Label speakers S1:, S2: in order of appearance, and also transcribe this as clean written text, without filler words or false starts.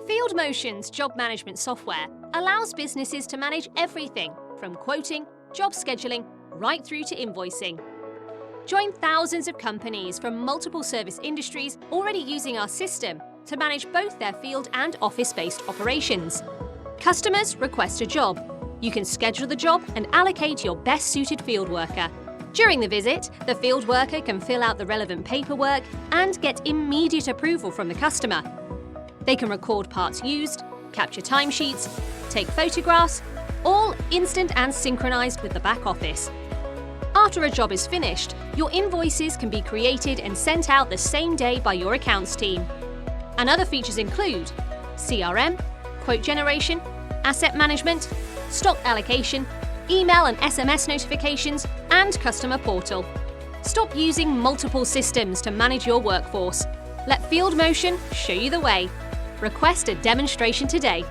S1: Fieldmotion's job management software allows businesses to manage everything from quoting, job scheduling, right through to invoicing. Join thousands of companies from multiple service industries already using our system to manage both their field and office-based operations. Customers request a job. You can schedule the job and allocate your best-suited field worker. During the visit, the field worker can fill out the relevant paperwork and get immediate approval from the customer. They can record parts used, capture timesheets, take photographs, all instant and synchronized with the back office. After a job is finished, your invoices can be created and sent out the same day by your accounts team. And other features include CRM, quote generation, asset management, stock allocation, email and SMS notifications, and customer portal. Stop using multiple systems to manage your workforce. Let Fieldmotion show you the way. Request a demonstration today.